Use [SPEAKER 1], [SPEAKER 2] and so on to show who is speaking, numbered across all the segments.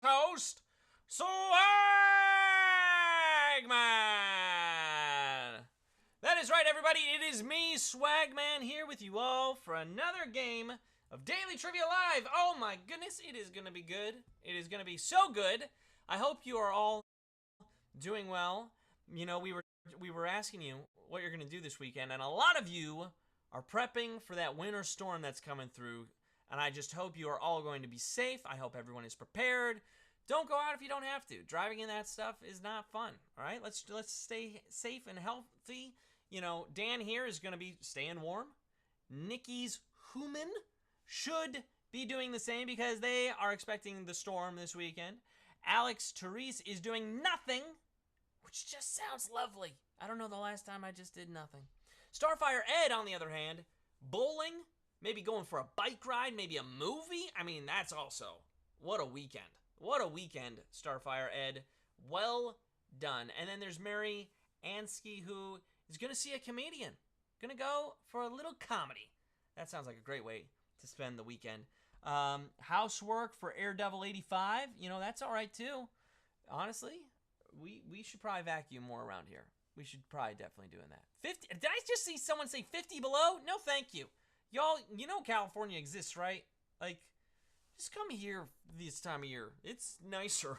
[SPEAKER 1] host, Swagman. That is right, everybody. It is me, Swagman, here with you all for another game of Daily Trivia Live. Oh my goodness, it is going to be good. It is going to be so good. I hope you are all doing well. You know, we were asking you what you're going to do this weekend, and a lot of you are prepping for that winter storm that's coming through. And I just hope you are all going to be safe. I hope everyone is prepared. Don't go out if you don't have to. Driving in that stuff is not fun. All right, let's stay safe and healthy. You know, Dan here is going to be staying warm. Nikki's Human should be doing the same because they are expecting the storm this weekend. Alex Therese is doing nothing, which just sounds lovely. I don't know the last time I just did nothing. Starfire Ed, on the other hand, bowling. Maybe going for a bike ride, maybe a movie. I mean, that's also, what a weekend. What a weekend, Starfire Ed. Well done. And then there's Mary Ansky, who is going to see a comedian. Going to go for a little comedy. That sounds like a great way to spend the weekend. Housework for Airdevil 85. You know, that's all right, too. Honestly, we should probably vacuum more around here. We should probably definitely doing that. 50. Did I just see someone say 50 below? No, thank you. Y'all, you know California exists, right? Like, just come here this time of year. It's nicer.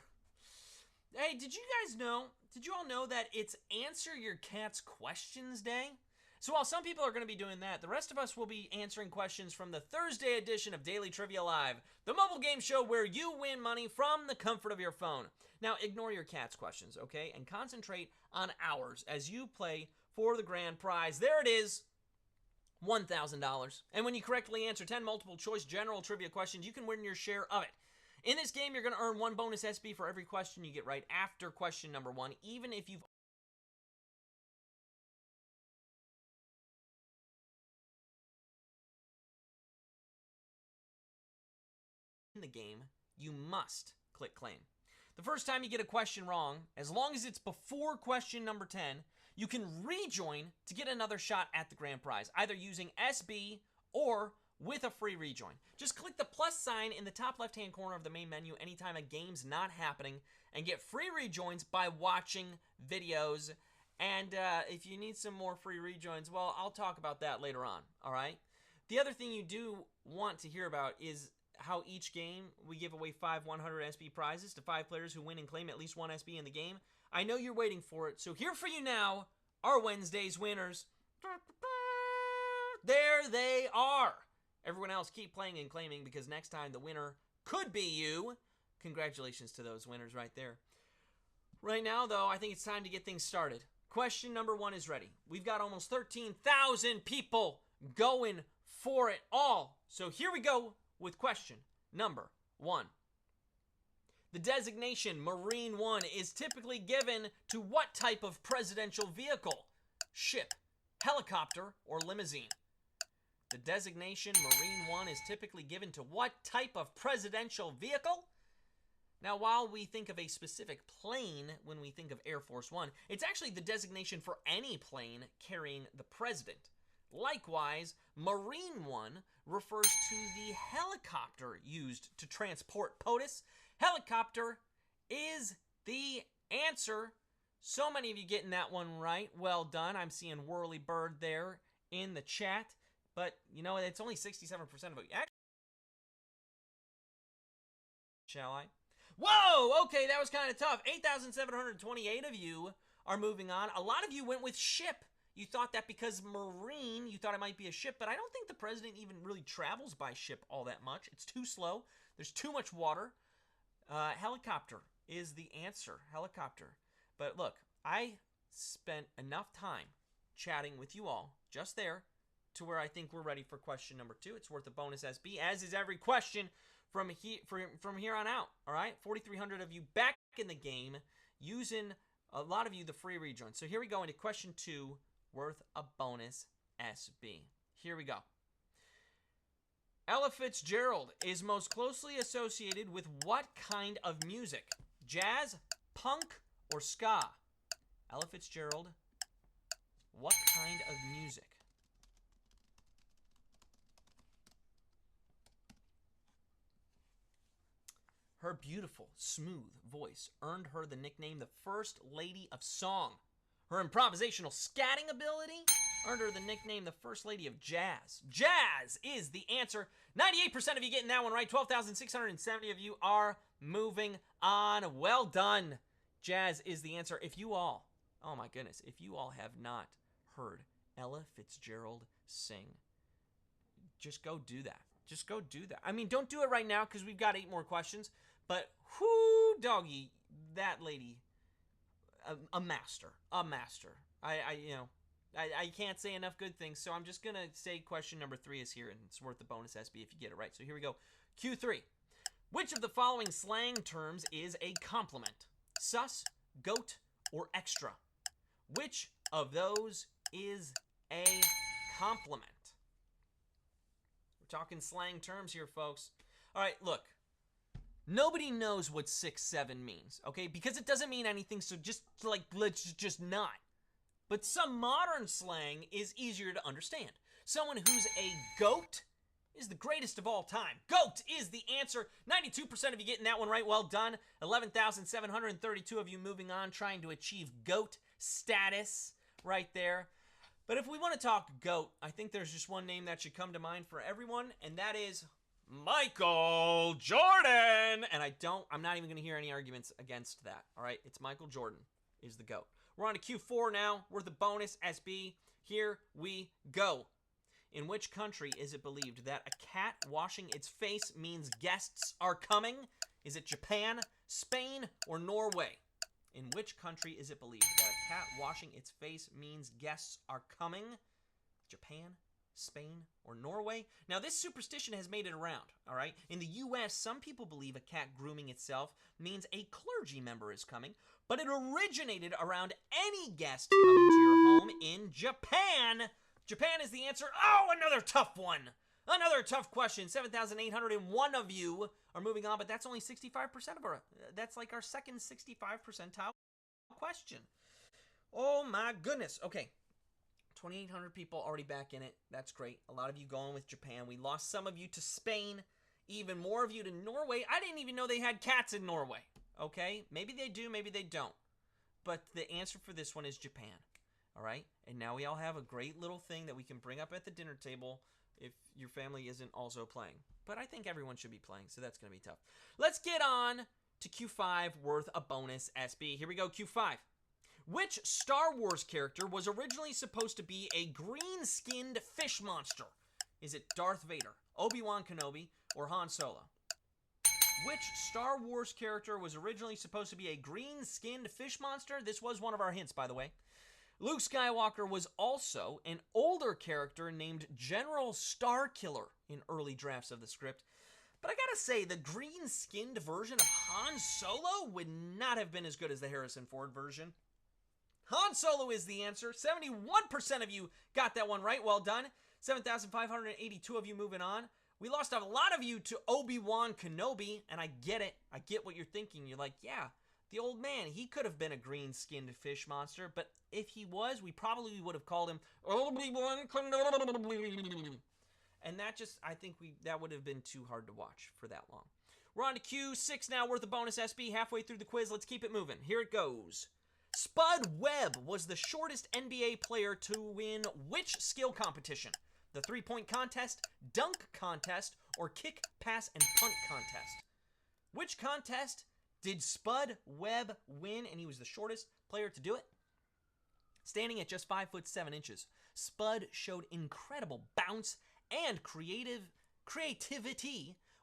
[SPEAKER 1] Hey, did you all know that it's Answer Your Cat's Questions Day? So while some people are going to be doing that, the rest of us will be answering questions from the Thursday edition of Daily Trivia Live, the mobile game show where you win money from the comfort of your phone. Now, ignore your cat's questions, okay? And concentrate on ours as you play for the grand prize. There it is. $1,000. And when you correctly answer 10 multiple choice general trivia questions, you can win your share of it. In this game, you're going to earn 1 bonus SB for every question you get right after question number 1, even if you've in the game, you must click claim. The first time you get a question wrong, as long as it's before question number 10, you can rejoin to get another shot at the grand prize, either using SB or with a free rejoin. Just click the plus sign in the top left-hand corner of the main menu anytime a game's not happening and get free rejoins by watching videos. And if you need some more free rejoins, well, I'll talk about that later on, all right? The other thing you do want to hear about is how each game we give away 5 100 SB prizes to 5 players who win and claim at least 1 SB in the game. I know you're waiting for it, so here for you now are Wednesday's winners. There they are. Everyone else keep playing and claiming because next time the winner could be you. Congratulations to those winners right there. Right now, though, I think it's time to get things started. Question number 1 is ready. We've got almost 13,000 people going for it all. So here we go with question number 1. The designation Marine One is typically given to what type of presidential vehicle? Ship, helicopter, or limousine? The designation Marine One is typically given to what type of presidential vehicle? Now, while we think of a specific plane when we think of Air Force One, it's actually the designation for any plane carrying the president. Likewise, Marine One refers to the helicopter used to transport POTUS. Helicopter is the answer. So many of you getting that one right. Well done. I'm seeing Whirly Bird there in the chat. But, you know, it's only 67% of it. Shall I? Whoa! Okay, that was kind of tough. 8,728 of you are moving on. A lot of you went with ship. You thought that because Marine, you thought it might be a ship, but I don't think the president even really travels by ship all that much. It's too slow. There's too much water. Helicopter is the answer. Helicopter. But look, I spent enough time chatting with you all just there to where I think we're ready for question number 2. It's worth a bonus SB, as is every question from here on out. All right, 4,300 of you back in the game, using a lot of you the free rejoin. So here we go into question 2, worth a bonus SB. Here we go. Ella Fitzgerald is most closely associated with what kind of music? Jazz, punk, or ska? Ella Fitzgerald, what kind of music? Her beautiful, smooth voice earned her the nickname the First Lady of Song. Her improvisational scatting ability earned her the nickname the First Lady of Jazz. Jazz is the answer. 98% of you getting that one right. 12,670 of you are moving on. Well done. Jazz is the answer. If you all, oh my goodness, if you all have not heard Ella Fitzgerald sing, just go do that. Just go do that. I mean, don't do it right now because we've got 8 more questions. But whoo, doggy, that lady, a master, a master. I can't say enough good things, so I'm just gonna say question number 3 is here, and it's worth the bonus SB if you get it right. So here we go. Q3. Which of the following slang terms is a compliment? Sus, goat, or extra? Which of those is a compliment? We're talking slang terms here, folks. All right, look. Nobody knows what 6'7" means, okay? Because it doesn't mean anything, so let's just not. But some modern slang is easier to understand. Someone who's a goat is the greatest of all time. Goat is the answer. 92% of you getting that one right. Well done. 11,732 of you moving on, trying to achieve goat status right there. But if we want to talk GOAT, I think there's just one name that should come to mind for everyone, and that is Michael Jordan. And I'm not even going to hear any arguments against that. All right, it's Michael Jordan is the GOAT. We're on to Q4 now. We're the bonus SB. Here we go. In which country is it believed that a cat washing its face means guests are coming? Is it Japan, Spain, or Norway? In which country is it believed that a cat washing its face means guests are coming? Japan, Spain, or Norway? Now, this superstition has made it around, all right? In the U.S., some people believe a cat grooming itself means a clergy member is coming, but it originated around any guest coming to your home in Japan. Japan is the answer. Oh, another tough one. Another tough question. 7,801 of you are moving on, but that's only 65% of our, that's like our second 65 percentile question. Oh my goodness. Okay. 2,800 people already back in it. That's great. A lot of you going with Japan. We lost some of you to Spain. Even more of you to Norway. I didn't even know they had cats in Norway. Okay. Maybe they do. Maybe they don't. But the answer for this one is Japan. All right. And now we all have a great little thing that we can bring up at the dinner table if your family isn't also playing. But I think everyone should be playing, so that's going to be tough. Let's get on to Q5 worth a bonus SB. Here we go, Q5. Which Star Wars character was originally supposed to be a green-skinned fish monster? Is it Darth Vader, Obi-Wan Kenobi, or Han Solo? Which Star Wars character was originally supposed to be a green-skinned fish monster? This was one of our hints, by the way. Luke Skywalker was also an older character named General Starkiller in early drafts of the script. But I gotta say, the green-skinned version of Han Solo would not have been as good as the Harrison Ford version. Han Solo is the answer. 71% of you got that one right. Well done. 7,582 of you moving on. We lost a lot of you to Obi-Wan Kenobi, and I get it. I get what you're thinking. You're like, yeah, the old man, he could have been a green-skinned fish monster, but if he was, we probably would have called him Obi-Wan Kenobi. And that just, I think that would have been too hard to watch for that long. We're on to Q6 now, worth a bonus SB. Halfway through the quiz, let's keep it moving. Here it goes. Spud Webb was the shortest NBA player to win which skill competition? The three-point contest, dunk contest, or kick, pass, and punt contest? Which contest did Spud Webb win, and he was the shortest player to do it? Standing at just 5'7", Spud showed incredible bounce and creativity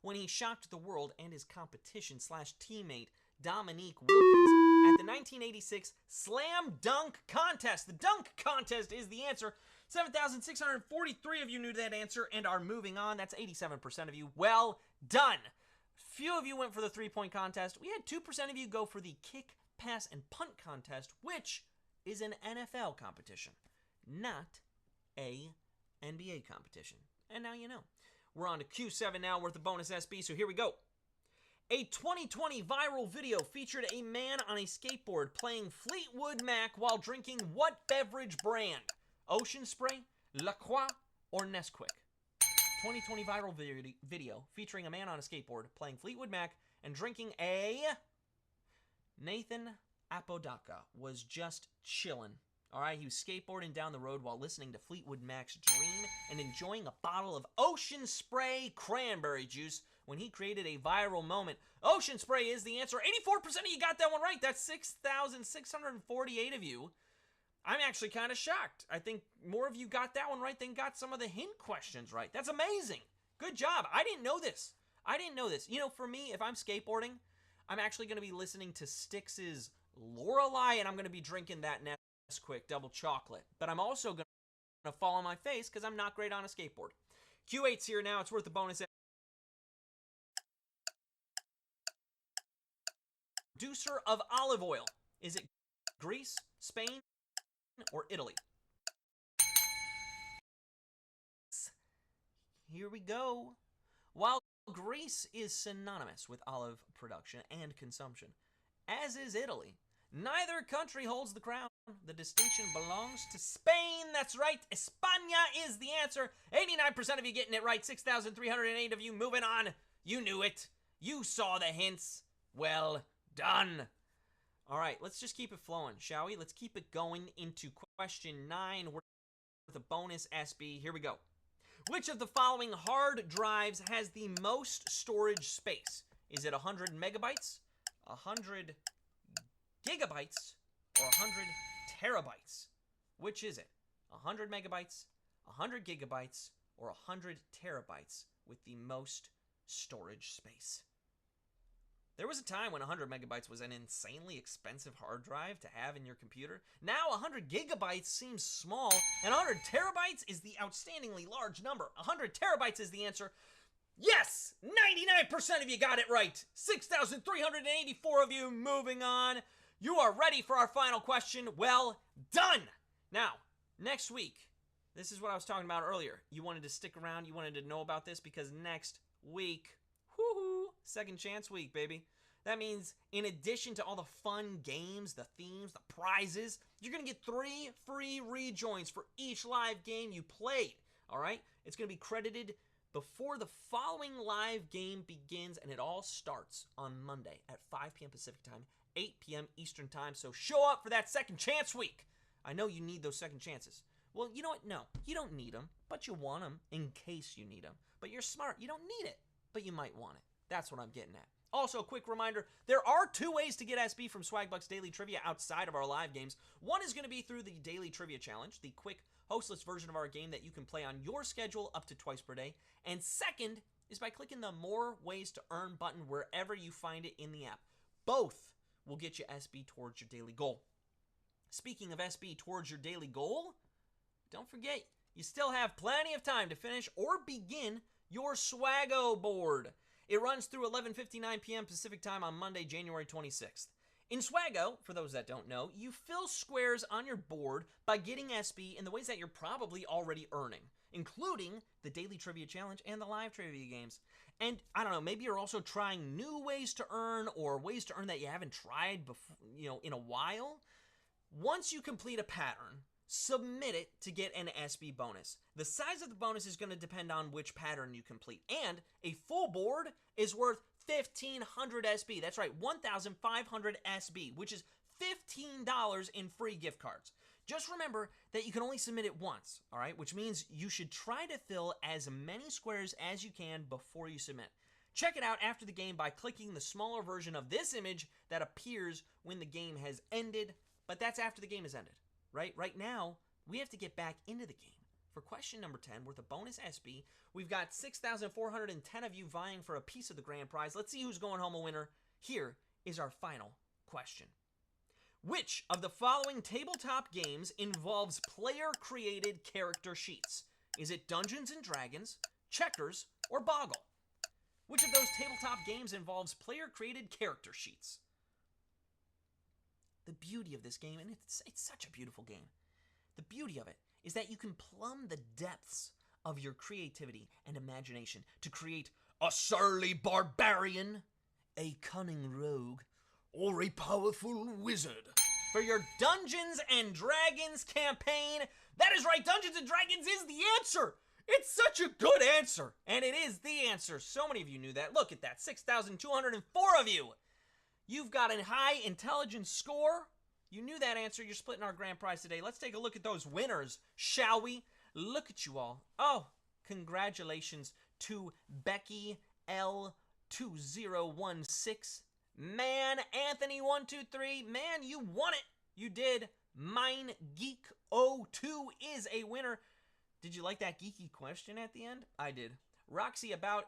[SPEAKER 1] when he shocked the world and his competition/teammate Dominique Wilkins at the 1986 Slam Dunk Contest. The dunk contest is the answer. 7,643 of you knew that answer and are moving on. That's 87% of you. Well done. Few of you went for the three-point contest. We had 2% of you go for the kick, pass, and punt contest, which is an NFL competition, not a NBA competition. And now you know. We're on to Q7 now, worth a bonus SB, so here we go. A 2020 viral video featured a man on a skateboard playing Fleetwood Mac while drinking what beverage brand? Ocean Spray, La Croix, or Nesquik? 2020 viral video featuring a man on a skateboard playing Fleetwood Mac and drinking a Nathan Apodaca was just chilling. All right, he was skateboarding down the road while listening to Fleetwood Mac's Dream and enjoying a bottle of Ocean Spray cranberry juice when he created a viral moment. Ocean Spray is the answer. 84% of you got that one right. That's 6,648 of you. I'm actually kind of shocked. I think more of you got that one right than got some of the hint questions right. That's amazing. Good job. I didn't know this. You know, for me, if I'm skateboarding, I'm actually going to be listening to Styx's Lorelei, and I'm going to be drinking that Nesquik double chocolate. But I'm also going to fall on my face because I'm not great on a skateboard. Q8's here now. It's worth a bonus. Producer of olive oil. Is it Greece, Spain, or Italy? Here we go. While Greece is synonymous with olive production and consumption, as is Italy, neither country holds the crown. The distinction belongs to Spain. That's right. España is the answer. 89% of you getting it right. 6,308 of you moving on. You knew it. You saw the hints. Well done. All right, let's just keep it flowing, shall we? Let's keep it going into question 9 with a bonus SB. Here we go. Which of the following hard drives has the most storage space? Is it 100 megabytes, 100 gigabytes, or 100 terabytes? Which is it? 100 megabytes, 100 gigabytes, or 100 terabytes with the most storage space? There was a time when 100 megabytes was an insanely expensive hard drive to have in your computer. Now 100 gigabytes seems small, and 100 terabytes is the outstandingly large number. 100 terabytes is the answer. Yes! 99% of you got it right. 6,384 of you moving on. You are ready for our final question. Well done! Now, next week, this is what I was talking about earlier. You wanted to stick around, you wanted to know about this because next week, woohoo, second chance week, baby. That means in addition to all the fun games, the themes, the prizes, you're going to get 3 free rejoins for each live game you played, all right? It's going to be credited before the following live game begins, and it all starts on Monday at 5 p.m. Pacific time, 8 p.m. Eastern time, so show up for that second chance week. I know you need those second chances. Well, you know what? No, you don't need them, but you want them in case you need them. But you're smart. You don't need it, but you might want it. That's what I'm getting at. Also, a quick reminder, there are 2 ways to get SB from Swagbucks Daily Trivia outside of our live games. One is going to be through the Daily Trivia Challenge, the quick, hostless version of our game that you can play on your schedule up to twice per day. And second is by clicking the More Ways to Earn button wherever you find it in the app. Both will get you SB towards your daily goal. Speaking of SB towards your daily goal, don't forget, you still have plenty of time to finish or begin your Swaggo board. It runs through 11:59 p.m. Pacific time on Monday, January 26th. In Swaggo, for those that don't know, you fill squares on your board by getting SB in the ways that you're probably already earning, including the Daily Trivia Challenge and the live trivia games. And I don't know, maybe you're also trying new ways to earn or ways to earn that you haven't tried before, in a while. Once you complete a pattern, submit it to get an SB bonus. The size of the bonus is going to depend on which pattern you complete. And a full board is worth 1,500 SB. That's right, 1,500 SB, which is $15 in free gift cards. Just remember that you can only submit it once, all right? Which means you should try to fill as many squares as you can before you submit. Check it out after the game by clicking the smaller version of this image that appears when the game has ended, but that's after the game has ended. Right now, we have to get back into the game. For question number 10, worth a bonus SB, we've got 6,410 of you vying for a piece of the grand prize. Let's see who's going home a winner. Here is our final question. Which of the following tabletop games involves player-created character sheets? Is it Dungeons & Dragons, Checkers, or Boggle? Which of those tabletop games involves player-created character sheets? The beauty of this game, and it's such a beautiful game, the beauty of it is that you can plumb the depths of your creativity and imagination to create a surly barbarian, a cunning rogue, or a powerful wizard for your Dungeons & Dragons campaign. That is right, Dungeons & Dragons is the answer. It's such a good answer, and it is the answer. So many of you knew that. Look at that, 6,204 of you. You've got a high intelligence score. You knew that answer. You're splitting our grand prize today. Let's take a look at those winners, shall we? Look at you all. Oh, congratulations to Becky L2016. Man, Anthony123. Man, you won it. You did. Mine Geek 02 is a winner. Did you like that geeky question at the end? I did. Roxy About